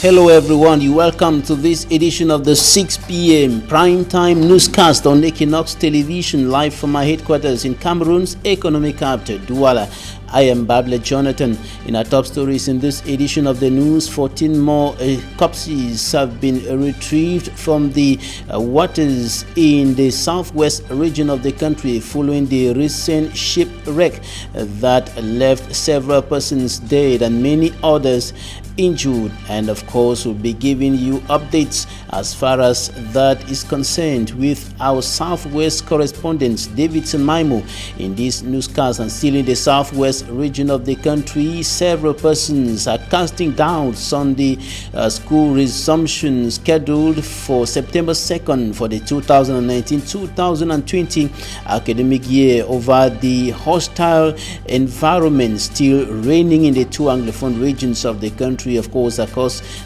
Hello everyone, you welcome to this edition of the 6 p.m. primetime newscast on Equinox television, live from my headquarters in Cameroon's economic capital, Douala. I am Babla Jonathan. In our top stories in this edition of the news, 14 more corpses have been retrieved from the waters in the southwest region of the country following the recent shipwreck that left several persons dead and many others injured. And of course, we'll be giving you updates as far as that is concerned with our southwest correspondent Davidson Maimo in this newscast. And still in the southwest region of the country, several persons are casting doubts on the school resumption scheduled for September 2nd for the 2019-2020 academic year over the hostile environment still reigning in the two Anglophone regions of the country. Of course,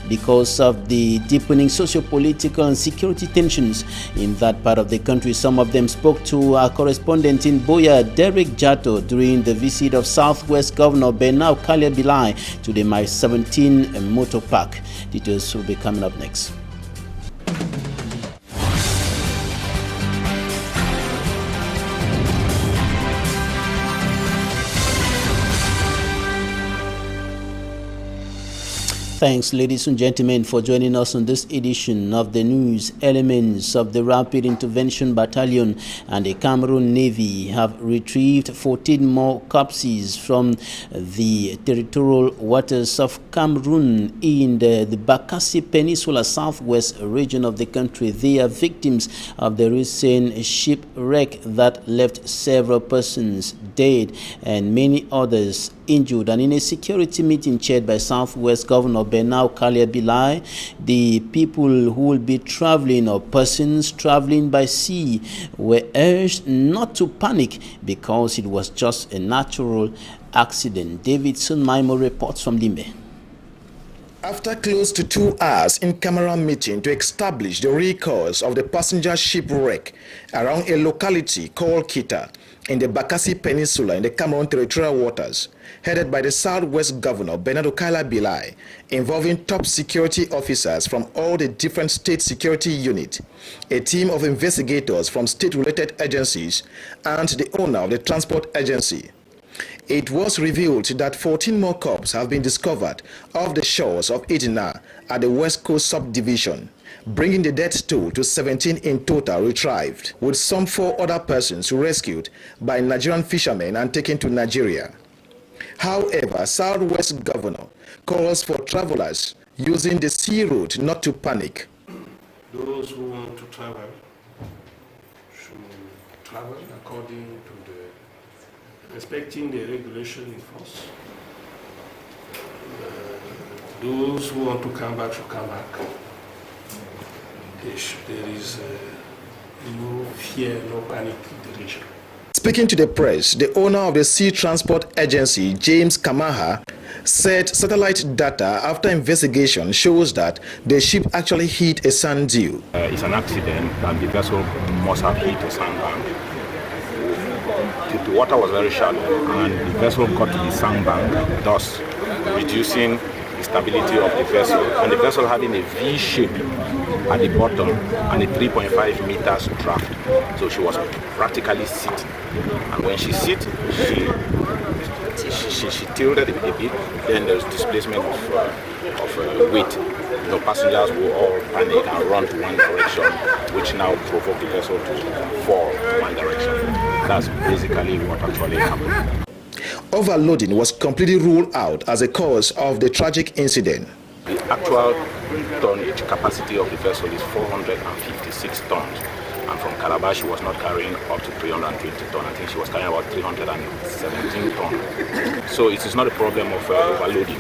because of the deepening socio-political and security tensions in that part of the country. Some of them spoke to our correspondent in Boya, Derek Jato, during the visit of Southwest Governor Benau Kaliabilai to the My 17 Motor Park. Details will be coming up next. Thanks, ladies and gentlemen, for joining us on this edition of the news. Elements of the Rapid Intervention Battalion and the Cameroon Navy have retrieved 14 more corpses from the territorial waters of Cameroon in the Bakassi Peninsula southwest region of the country. They are victims of the recent shipwreck that left several persons dead and many others injured. And in a security meeting chaired by Southwest Governor Benau Kaliabilai, the people who will be traveling or persons traveling by sea were urged not to panic because it was just a natural accident. Davidson Maimo reports from Limbe. After close to 2 hours in camera meeting to establish the real cause of the passenger shipwreck around a locality called Kita in the Bakassi Peninsula in the Cameroon territorial waters, headed by the Southwest Governor Bernardo Kaliabilai, involving top security officers from all the different state security units, a team of investigators from state-related agencies, and the owner of the transport agency. It was revealed that 14 more corpses have been discovered off the shores of Idina at the West Coast Subdivision, bringing the death toll to 17 in total retrieved, with some 4 other persons rescued by Nigerian fishermen and taken to Nigeria. However, Southwest Governor calls for travelers using the sea route not to panic. Those who want to travel should travel according to respecting the regulation in force. Those who want to come back should come back. There is no fear, no panic in the region. Speaking to the press, the owner of the Sea Transport Agency, James Kamaha, said satellite data after investigation shows that the ship actually hit a sand dune. It's an accident and the vessel must have hit a sandbank. The water was very shallow and the vessel got to the sandbank, thus reducing the stability of the vessel. And the vessel having a V shape at the bottom and a 3.5 meters draft. So she was practically sitting. And when she sit, she tilted a bit. Then there's displacement of weight. The passengers will all panic and run to one direction, which now provoked the vessel to fall one direction. That's basically what actually happened. Overloading was completely ruled out as a cause of the tragic incident. The actual tonnage capacity of the vessel is 456 tons. And from Calabash, she was not carrying up to 320 tons. I think she was carrying about 317 tons. So it is not a problem of overloading.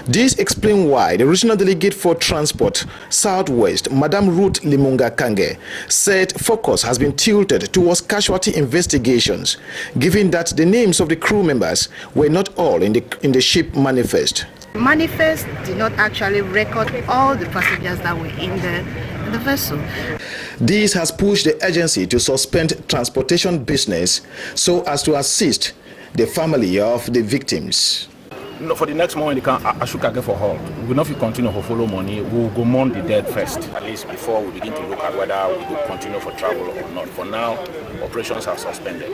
This explains why the regional delegate for transport Southwest, Madam Ruth Limunga Kange, said focus has been tilted towards casualty investigations, given that the names of the crew members were not all in the ship manifest. The manifest did not actually record all the passengers that were in the vessel. This has pushed the agency to suspend transportation business so as to assist the family of the victims. No, for the next moment, I should get for halt. We will not continue to follow money. We will go mourn the dead first, at least before we begin to look at whether we will continue for travel or not. For now, operations are suspended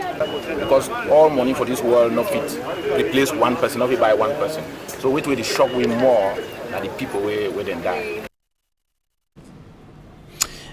because all money for this world not fit replace one person, not fit by one person. So which way the shock we more than the people where then die.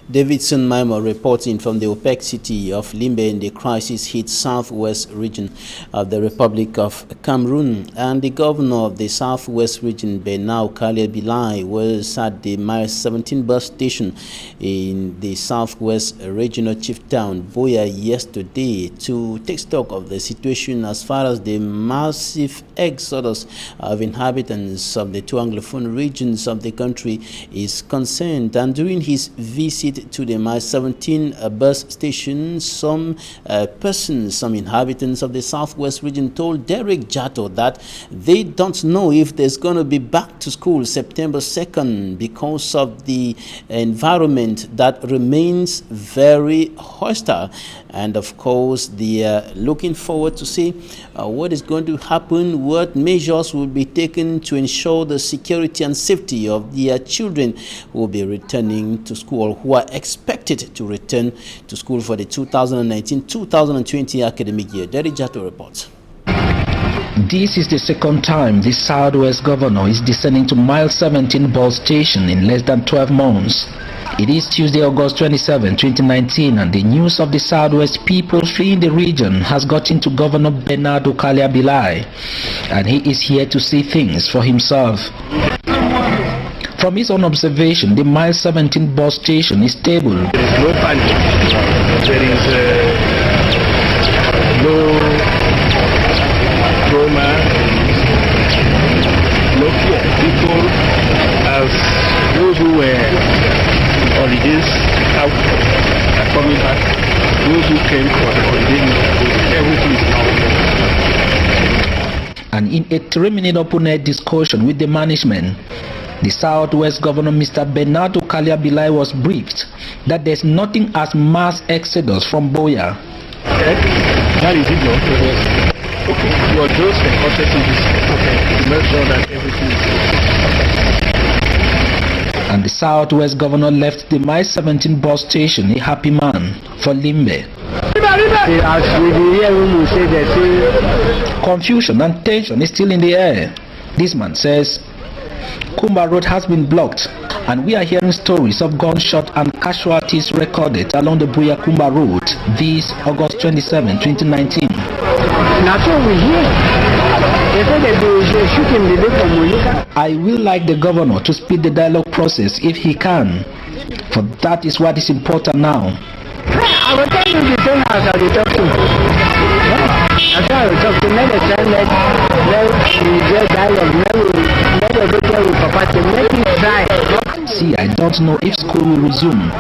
Davidson Maimo reporting from the OPEC city of Limbe in the crisis-hit southwest region of the Republic of Cameroon. And the governor of the southwest region, Benau Kale Bilai, was at the Mile 17 bus station in the southwest regional chief town, Boya, yesterday to take stock of the situation as far as the massive exodus of inhabitants of the two Anglophone regions of the country is concerned. And during his visit to the Mile 17 bus station, some inhabitants of the southwest region told Derek Jato that they don't know if there's going to be back to school September 2nd because of the environment that remains very hostile. And of course, they are looking forward to see what is going to happen, what measures will be taken to ensure the security and safety of their children who will be returning to school, who are expected to return to school for the 2019-2020 academic year. Derek Jato reports. This is the second time the Southwest governor is descending to Mile 17 bus station in less than 12 months. It is Tuesday, August 27, 2019, and the news of the Southwest people fleeing the region has gotten to Governor Bernardo Kalia Bilai, and he is here to see things for himself. From his own observation, the Mile 17 bus station is stable. There is no panic. There is no trauma, no fear. People, as those who were holidays out are coming back. Those who came for the holidays, everything is out. And in a 3-minute open-air discussion with the management, the Southwest Governor Mr. Bernardo Kalia Bilai was briefed that there's nothing as mass exodus from Boya. That is it, no? Okay, you are just concentrating this. Okay, to make sure that everything is okay. And the Southwest Governor left the Mile 17 bus station a happy man for Limbe. Confusion and tension is still in the air. This man says Kumba Road has been blocked, and we are hearing stories of gunshot and casualties recorded along the Buya Kumba Road this August 27, 2019. That's what we hear. They said that they shoot him the day from Monica. I will like the governor to speed the dialogue process if he can, for that is what is important now. I will tell you the same as I will talk to. That's why I will talk to many times. Let dialogue. See, I don't know if school will resume,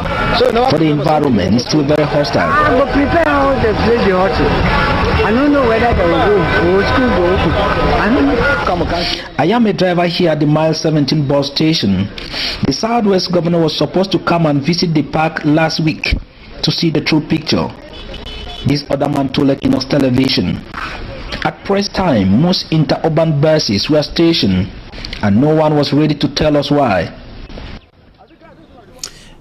for the environment is still very hostile. I will prepare how the place is hostile. I don't know whether they will go or school will open. I don't know. I am a driver here at the Mile 17 bus station. The Southwest governor was supposed to come and visit the park last week to see the true picture. This other man told EQUINOXE television. At press time, most interurban buses were stationed, and no one was ready to tell us why.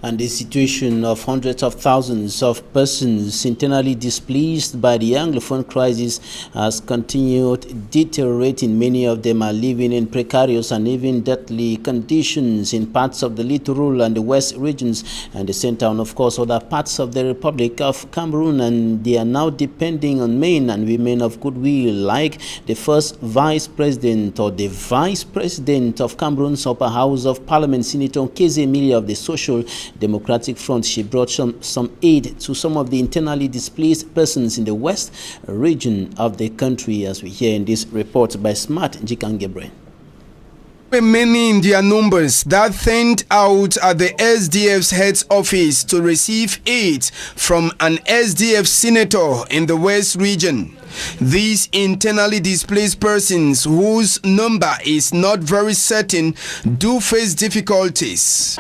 And the situation of hundreds of thousands of persons internally displaced by the Anglophone crisis has continued deteriorating. Many of them are living in precarious and even deadly conditions in parts of the littoral and the west regions and the center, and of course other parts of the Republic of Cameroon, and they are now depending on men and women of goodwill, like the first vice president or the vice president of Cameroon's upper house of parliament, Senator Nkeze Emilia of the Social Democratic Front. She brought some aid to some of the internally displaced persons in the west region of the country, as we hear in this report by Smart Njikangebre. Many in their numbers that thinned out at the SDF's head office to receive aid from an SDF senator in the West region. These internally displaced persons, whose number is not very certain, do face difficulties.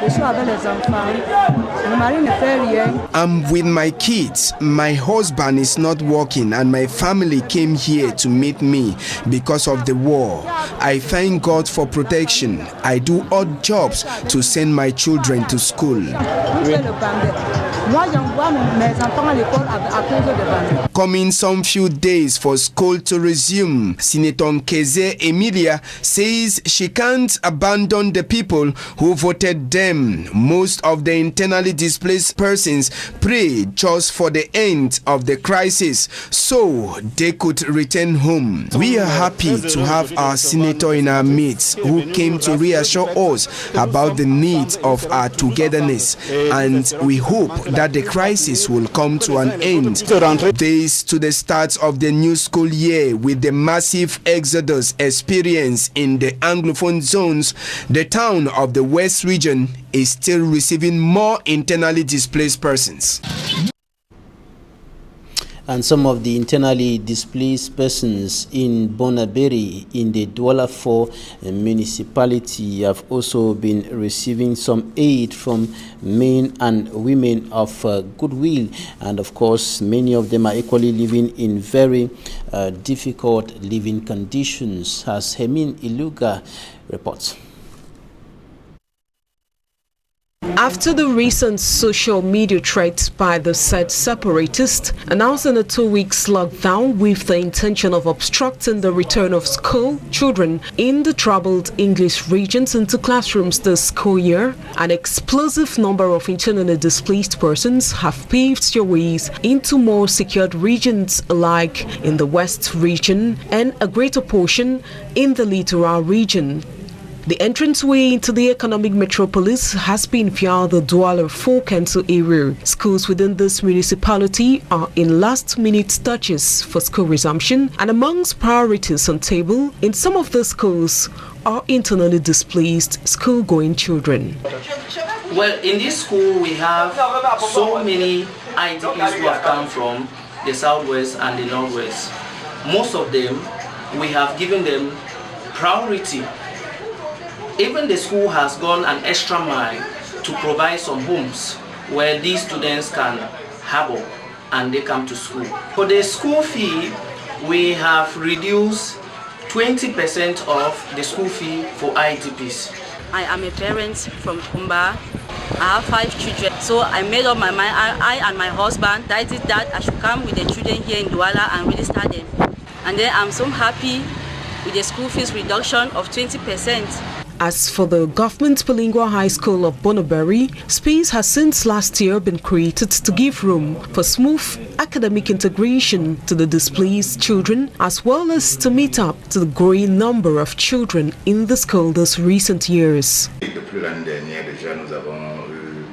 I'm with my kids. My husband is not working and my family came here to meet me because of the war. I thank God for protection. I do odd jobs to send my children to school. Coming some few days for school to resume, Senator Nkeze Emilia says she can't abandon the people who voted them. Most of the internally displaced persons pray just for the end of the crisis so they could return home. We are happy to have our senator in our midst who came to reassure us about the need of our togetherness, and we hope that the crisis will come to an end. Days to the start of the new school year, with the massive exodus experienced in the Anglophone zones, the town of the West region is still receiving more internally displaced persons. And some of the internally displaced persons in Bonaberi in the Douala 4 municipality have also been receiving some aid from men and women of goodwill, and of course many of them are equally living in very difficult living conditions, as Hemin Iluga reports. After the recent social media threat by the said separatists announcing a 2-week lockdown with the intention of obstructing the return of school children in the troubled English regions into classrooms this school year, an explosive number of internally displaced persons have paved their ways into more secured regions, like in the West region and a greater portion in the Littoral region. The entranceway into the economic metropolis has been via the Douala 4 Council area. Schools within this municipality are in last-minute touches for school resumption, and amongst priorities on table in some of the schools are internally displaced school-going children. Well, in this school we have so many IDPs who have come from the southwest and the northwest. Most of them, we have given them priority. Even the school has gone an extra mile to provide some homes where these students can harbor and they come to school. For the school fee, we have reduced 20% of the school fee for IDPs. I am a parent from Kumba. I have 5 children, so I made up my mind. I and my husband decided that I should come with the children here in Douala and really start them. And then I'm so happy with the school fees reduction of 20%. As for the government bilingual high school of Bonaberi, space has since last year been created to give room for smooth academic integration to the displaced children, as well as to meet up to the growing number of children in the school this recent years. Depuis l'année dernière, déjà, nous avons eu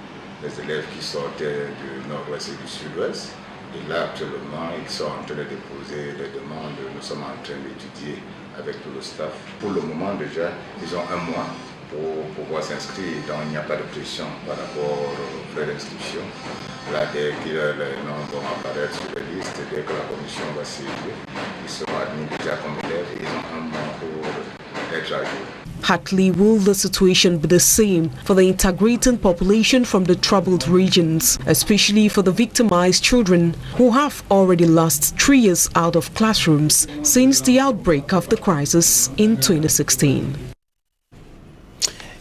les élèves qui sortaient du nord-ouest et du sud-ouest. Et là, actuellement, ils sont en train de déposer les demandes. Nous sommes en train d'étudier avec tout le staff. Pour le moment, déjà, ils ont 1 mois pour pouvoir s'inscrire. Donc, il n'y a pas de pression par rapport aux frais d'inscription. Là, dès que les noms vont apparaître sur la liste, dès que la commission va s'élever, ils seront admis déjà comme élèves et ils ont 1 mois pour être à jour. Hardly will the situation be the same for the integrating population from the troubled regions, especially for the victimized children who have already lost 3 years out of classrooms since the outbreak of the crisis in 2016.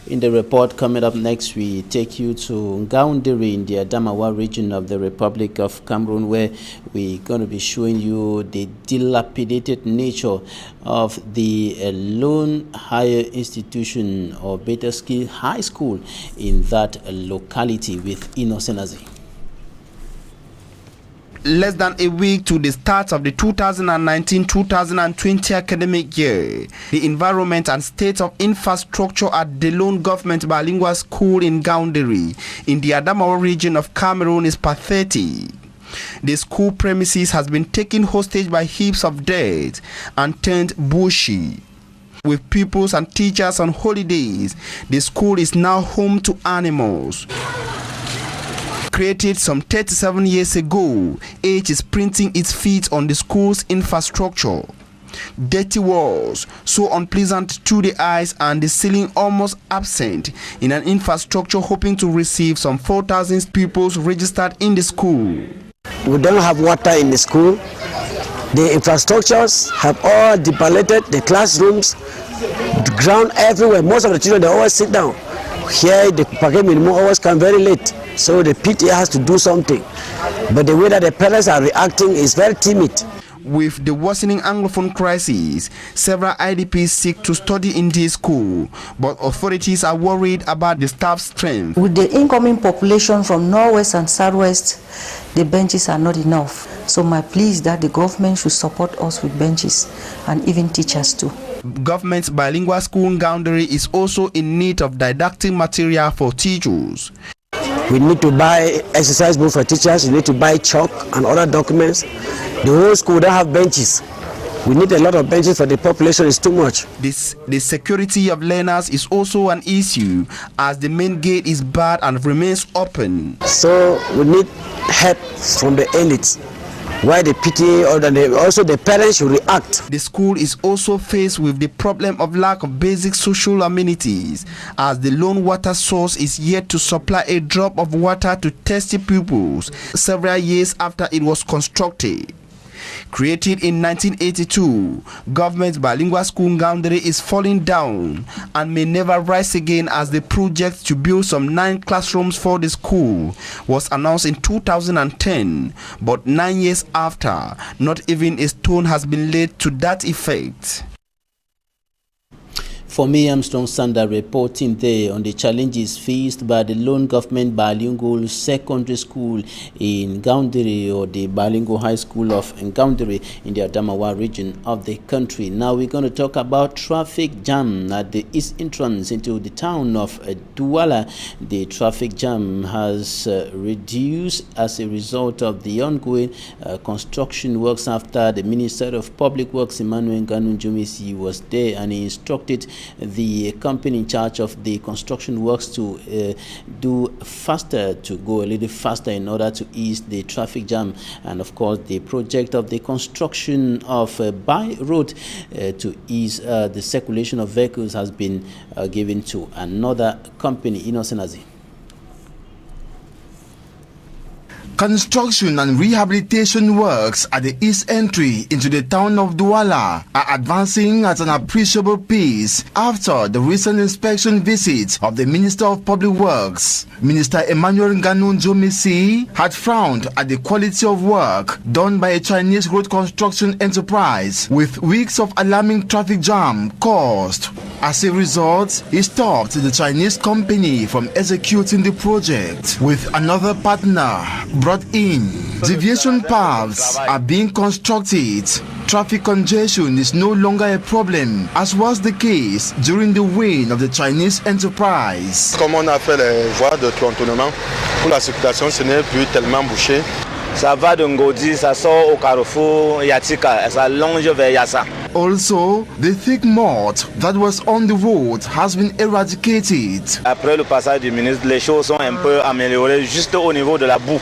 In the report coming up next, we take you to Ngaoundéré in the Adamawa region of the Republic of Cameroon, where we're going to be showing you the dilapidated nature of the lone higher institution or better skill high school in that locality with Innocent Azi. Less than a week to the start of the 2019-2020 academic year, the environment and state of infrastructure at the lone government bilingual school in Ngaoundéré in the Adamawa region of Cameroon is pathetic. The school premises has been taken hostage by heaps of dirt and turned bushy. With pupils and teachers on holidays, the school is now home to animals. Created some 37 years ago, age is printing its feet on the school's infrastructure. Dirty walls, so unpleasant to the eyes, and the ceiling almost absent in an infrastructure hoping to receive some 4,000 pupils registered in the school. We don't have water in the school. The infrastructures have all depleted, the classrooms, the ground everywhere. Most of the children, they always sit down. Here, the packet minimum always come very late. So the PTA has to do something. But the way that the parents are reacting is very timid. With the worsening Anglophone crisis, several IDPs seek to study in this school, but authorities are worried about the staff strength. With the incoming population from Northwest and Southwest, the benches are not enough. So my plea is that the government should support us with benches and even teachers too. Government's bilingual school in Gaundary is also in need of didactic material for teachers. We need to buy exercise book for teachers, we need to buy chalk and other documents. The whole school don't have benches. We need a lot of benches for the population, is too much. The security of learners is also an issue, as the main gate is barred and remains open. So we need help from the elites. Why the PTA or also the parents should react. The school is also faced with the problem of lack of basic social amenities, as the lone water source is yet to supply a drop of water to thirsty pupils several years after it was constructed. Created in 1982, government's bilingual school in Gaundary is falling down and may never rise again, as the project to build some 9 classrooms for the school was announced in 2010, but 9 years after, not even a stone has been laid to that effect. For me, Armstrong Sander reporting there on the challenges faced by the lone government bilingual secondary school in Gaundary, or the bilingual high school of Gaundary in the Adamawa region of the country. Now we're going to talk about traffic jam at the east entrance into the town of Douala. The traffic jam has reduced as a result of the ongoing construction works after the Minister of Public Works, Emmanuel Ganunjumisi, was there, and he instructed the company in charge of the construction works to go a little faster in order to ease the traffic jam. And of course, the project of the construction of a by road to ease the circulation of vehicles has been given to another company, EQUINOXE. Construction and rehabilitation works at the east entry into the town of Douala are advancing at an appreciable pace after the recent inspection visit of the Minister of Public Works. Minister Emmanuel Ganunjumisi had frowned at the quality of work done by a Chinese road construction enterprise, with weeks of alarming traffic jam caused. As a result, he stopped the Chinese company from executing the project, with another partner brought in. Deviation paths are being constructed. Traffic congestion is no longer a problem, as was the case during the reign of the Chinese enterprise. Comme on a fait les voies de contournement, pour la circulation, ce n'est plus tellement bouché. Ça va de Ngodi, ça sort au carrefour Yatika, et ça longe vers Yassa. Also, the thick mud that was on the road has been eradicated. Après le passage du ministre, les choses sont un peu améliorées juste au niveau de la boue.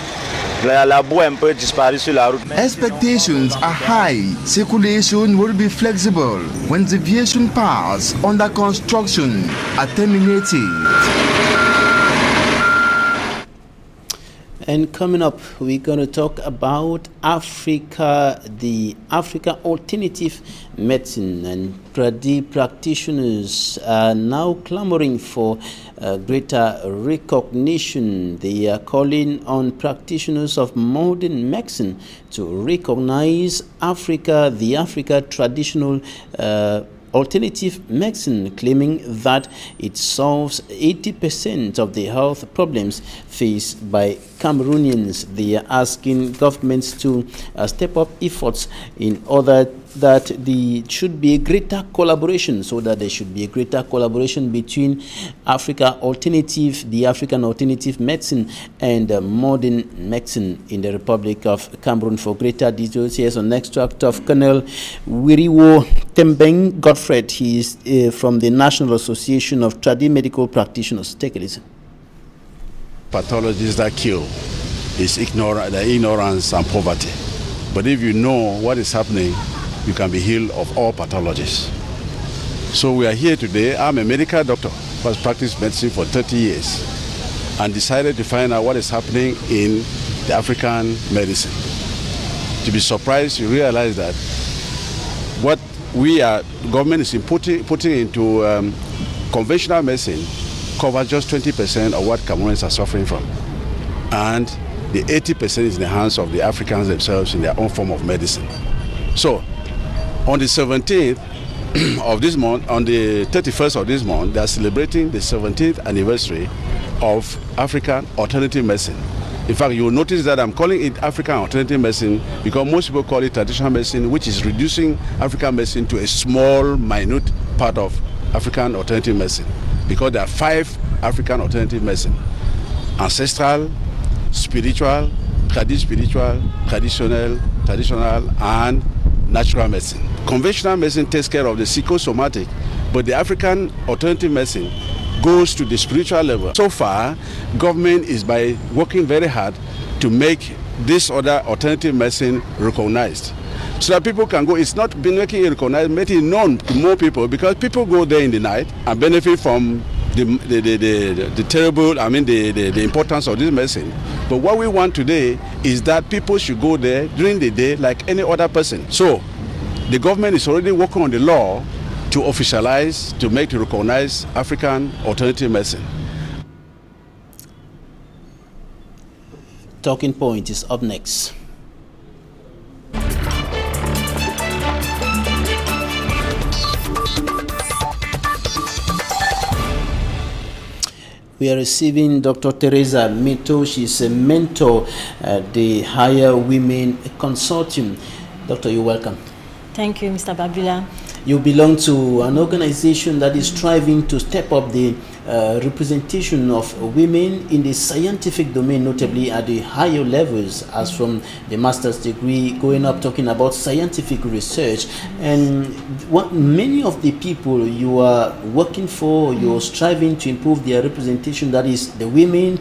La boue un peu disparue sur la route. Expectations are high. Circulation will be flexible when deviation paths under construction are terminated. And coming up, we're going to talk about Africa, the Africa alternative medicine, and practitioners are now clamoring for greater recognition. They are calling on practitioners of modern medicine to recognize Africa, the Africa traditional alternative medicine, claiming that it solves 80% of the health problems faced by Cameroonians. They are asking governments to step up efforts in order that there should be a greater collaboration, so that there should be a greater collaboration between the African alternative medicine and modern medicine in the Republic of Cameroon. For greater details, here's an extract of Colonel Wiriwo Tembeng Godfred. He is from the National Association of Medical Practitioners. Take a listen. Pathologies that kill. is ignorance and poverty. But if you know what is happening, you can be healed of all pathologies. So we are here today. I'm a medical doctor who has practiced medicine for 30 years and decided to find out what is happening in the African medicine. To be surprised, you realize that what government is putting into conventional medicine covers just 20% of what Cameroonians are suffering from. And the 80% is in the hands of the Africans themselves in their own form of medicine. So, on the 17th of this month, on the 31st of this month, they are celebrating the 17th anniversary of African alternative medicine. In fact, you will notice that I'm calling it African alternative medicine because most people call it traditional medicine, which is reducing African medicine to a small, minute part of African alternative medicine. Because there are 5 African alternative medicine: ancestral, spiritual, traditional, and natural medicine. Conventional medicine takes care of the psychosomatic, but the African alternative medicine goes to the spiritual level. So far, government is by working very hard to make this other alternative medicine recognized, so that people can go. It's not been making it recognized, making it known to more people, because people go there in the night and benefit from the terrible, the importance of this medicine. But what we want today is that people should go there during the day like any other person. So the government is already working on the law to officialize, to recognize African alternative medicine. Talking Point is up next. We are receiving Dr. Teresa Mito. She's a mentor at the Higher Women Consortium. Doctor, you're welcome. Thank you, Mr. Babula. You belong to an organization that is striving to step up the representation of women in the scientific domain, notably at the higher levels, as from the master's degree going up, talking about scientific research. And what many of the people you are working for, you're striving to improve their representation, that is the women,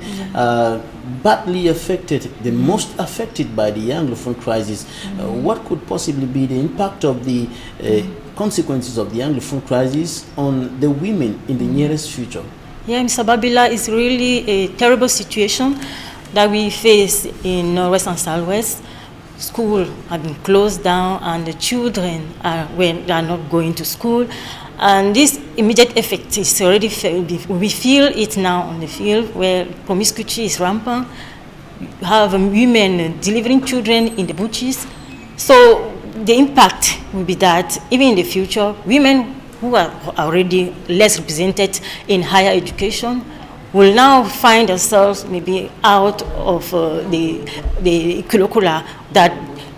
badly affected, the most affected by the Anglophone crisis. What could possibly be the impact of the consequences of the Anglophone crisis on the women in the nearest future? Yeah, Mr. Babila, it's really a terrible situation that we face in Northwest and Southwest. School have been closed down, and the children are not going to school. And this immediate effect is already we feel it now on the field, where promiscuity is rampant. You have women delivering children in the bushes. So the impact will be that even in the future, women who are already less represented in higher education will now find themselves maybe out of the curricula that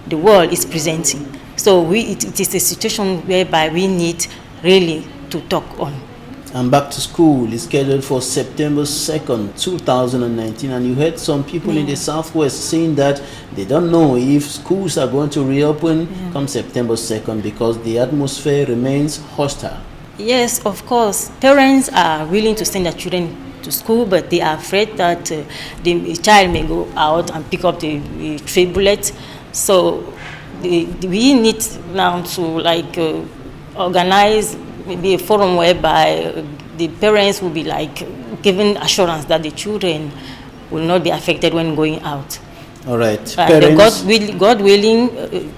the world is presenting. So it is a situation whereby we need really to talk on. And back to school is scheduled for September 2nd, 2019. And you heard some people in the Southwest saying that they don't know if schools are going to reopen come September 2nd because the atmosphere remains hostile. Yes, of course. Parents are willing to send their children to school, but they are afraid that the child may go out and pick up the stray bullet. So we need now to organize maybe a forum whereby the parents will be given assurance that the children will not be affected when going out. All right. God willing,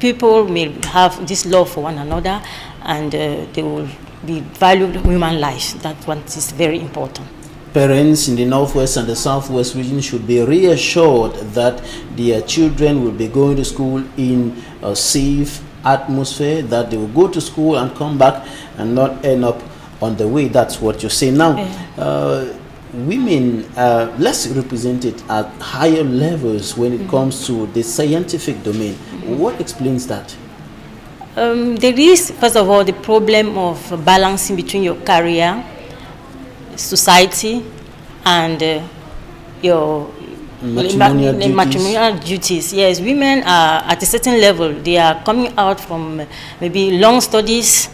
people may have this love for one another, and they will be valued human lives. That one is very important. Parents in the Northwest and the Southwest region should be reassured that their children will be going to school in a safe atmosphere, that they will go to school and come back and not end up on the way. That's what you say. Now, women are less represented at higher levels when it comes to the scientific domain. What explains that? There is, first of all, the problem of balancing between your career, society, and your matrimonial duties. Yes, women are at a certain level. They are coming out from maybe long studies,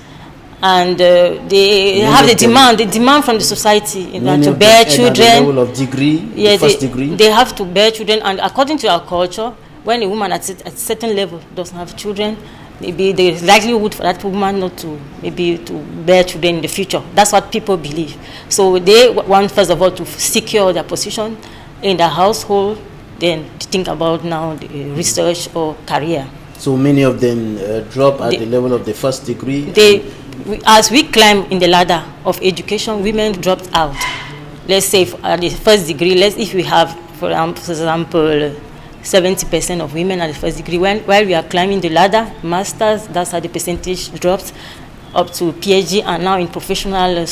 and they have the demand from the society to bear children. At the level of degree, yeah, first degree. They have to bear children, and according to our culture, when a woman at a certain level doesn't have children, maybe there is likelihood for that woman not to bear children in the future. That's what people believe. So they want, first of all, to secure their position in the household, then to think about now the research or career. So many of them drop at the level of the first degree. As we climb in the ladder of education, women dropped out. Let's say at the first degree, if we have, for example, 70% of women at the first degree, while we are climbing the ladder, masters, that's how the percentage drops up to PhD, and now in professional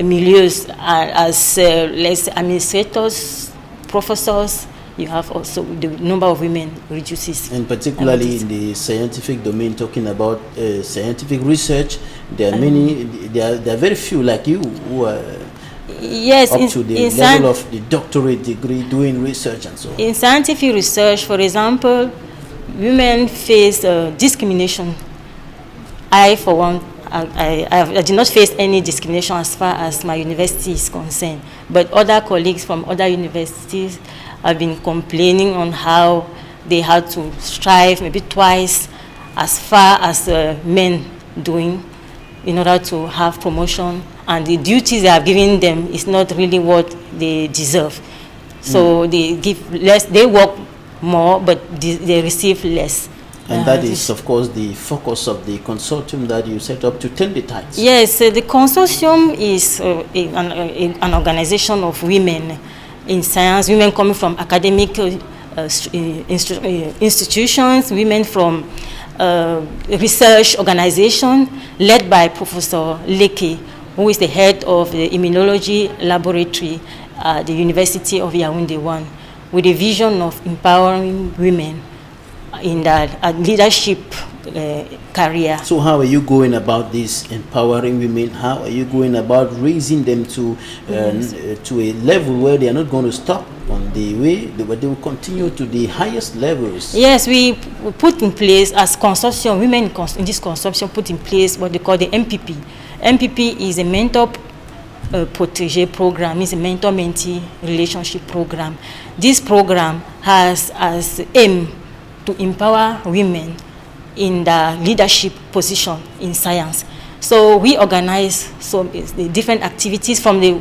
milieus, as let's say administrators, professors, you have also the number of women reduces. And particularly in the scientific domain, talking about scientific research, there are there are very few like you who are up to the level of the doctorate degree doing research and so on. In scientific research, for example, women face discrimination. I, for one, I did not face any discrimination as far as my university is concerned, but other colleagues from other universities have been complaining on how they had to strive maybe twice as far as men doing in order to have promotion, and the duties they are giving them is not really what they deserve. So they give less, they work more, but they receive less. And that is, of course, the focus of the consortium that you set up to turn the tides. Yes, the consortium is an organization of women in science, women coming from academic institutions, women from research organization led by Professor Leke, who is the head of the immunology laboratory at the University of Yaoundé 1, with a vision of empowering women in that leadership career. So how are you going about this empowering women? How are you going about raising them to a level where they are not going to stop on the way, but they will continue to the highest levels? Yes, we put in place as consortium, women in this consortium put in place what they call the MPP. MPP is a mentor protege program, is a mentor-mentee relationship program. This program has as aim to empower women in the leadership position in science. So we organize the different activities from the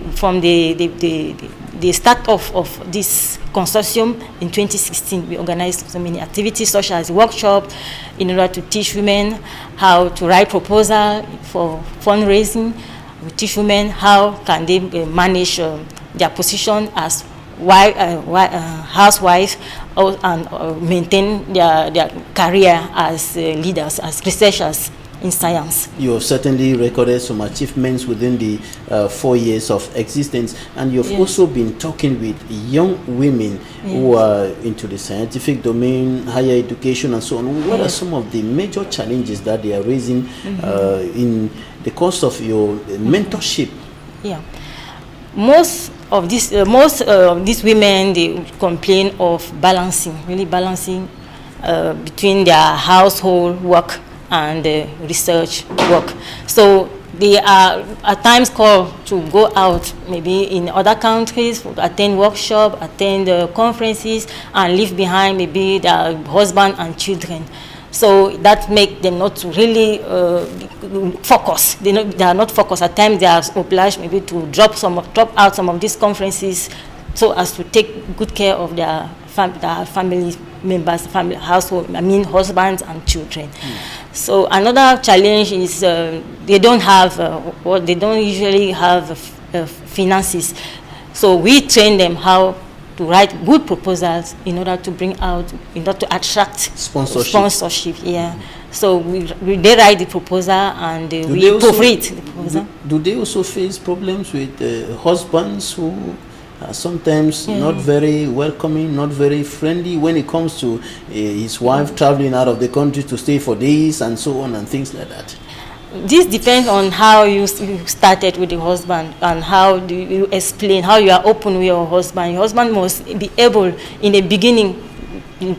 start of this consortium in 2016. We organized so many activities such as workshop in order to teach women how to write proposal for fundraising. We teach women how can they manage their position as housewives and maintain their career as leaders, as researchers in science. You have certainly recorded some achievements within the 4 years of existence, and you've also been talking with young women who are into the scientific domain, higher education and so on. What are some of the major challenges that they are raising in the course of your mentorship? Yeah. Most of these women, they complain of really balancing between their household work and research work. So they are at times called to go out, maybe in other countries, attend workshops, attend conferences, and leave behind maybe their husband and children. So that makes them not to really focus. They are not focused. At times they are obliged maybe to drop out some of these conferences so as to take good care of their family members, household, husbands and children. So another challenge is they don't usually have finances. So we train them how to write good proposals in order to attract sponsorship. Yeah. So they write the proposal and we proofread the proposal. Do they also face problems with husbands who are sometimes not very welcoming, not very friendly when it comes to his wife traveling out of the country to stay for days and so on and things like that? This depends on how you started with the husband and how do you explain, how you are open with your husband. Your husband must be able in the beginning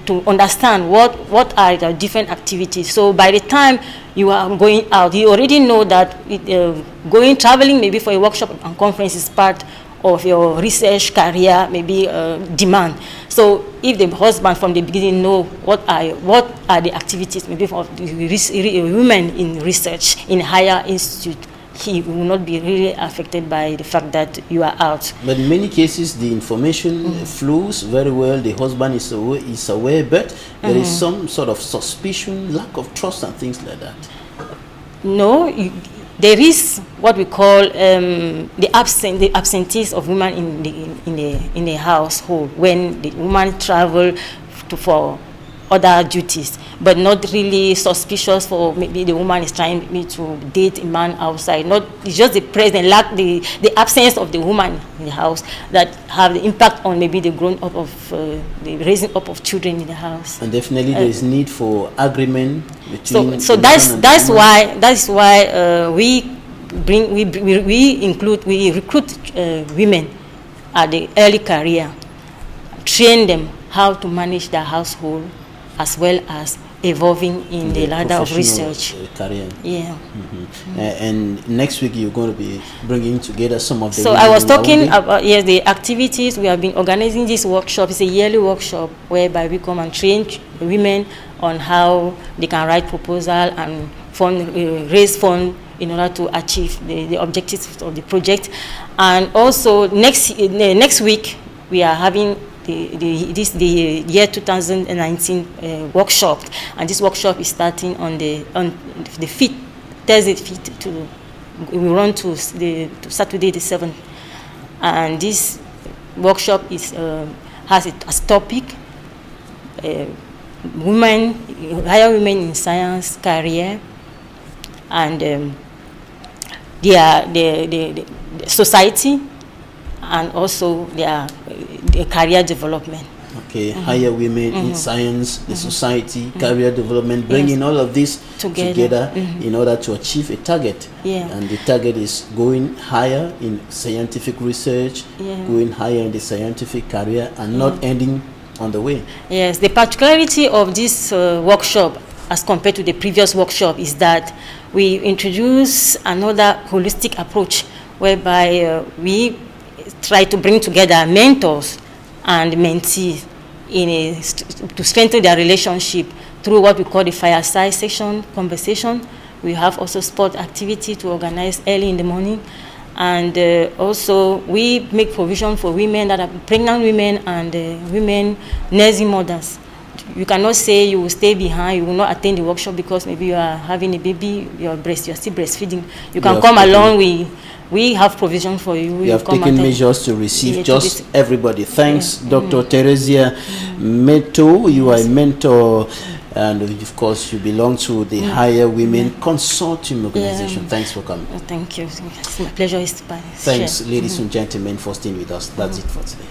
to understand what are the different activities. So by the time you are going out. You already know that traveling maybe for a workshop and conference is part of your research career, maybe demand. So if the husband from the beginning know what are the activities maybe for the women in research in higher institute, he will not be really affected by the fact that you are out. But in many cases, the information flows very well. The husband is aware, but there is some sort of suspicion, lack of trust, and things like that. No, there is what we call the absentees of women in the household when the woman travel for other duties, but not really suspicious for maybe the woman is trying maybe to date a man outside. Not, it's just the presence, the absence of the woman in the house that have the impact on maybe the growing up of the raising up of children in the house. And definitely there is need for agreement between. So that's why we recruit women at the early career, train them how to manage their household, as well as evolving in the ladder of research. Career. Yeah. And next week you're going to be bringing together some of the. So I was talking about the activities we have been organizing. This workshop is a yearly workshop whereby we come and train women on how they can write proposal and raise funds in order to achieve the objectives of the project. And also next week we are having the year 2019 workshop, and this workshop is starting on the 5th, Thursday 5th to we run to Saturday the 7th, and this workshop is has as topic higher women in science career, and the society, and also their career development. Okay, higher women in science, the society, career development, bringing all of this together in order to achieve a target. And the target is going higher in scientific research, going higher in the scientific career, and not ending on the way. Yes, the particularity of this workshop as compared to the previous workshop is that we introduce another holistic approach whereby we try to bring together mentors and mentees to strengthen their relationship through what we call the fireside session conversation. We have also sport activity to organize early in the morning, and also we make provision for women that are pregnant women and women nursing mothers. You cannot say you will stay behind, you will not attend the workshop because maybe you are having a baby, you are still breastfeeding. You can come along. We have provision for you. We have taken measures to receive just everybody. Thanks, Dr. Teresia Meto. You are a mentor, and of course you belong to the Higher Women Consortium Organization. Thanks for coming. Thank you. It's my pleasure. Thanks, ladies and gentlemen, for staying with us. That's it for today.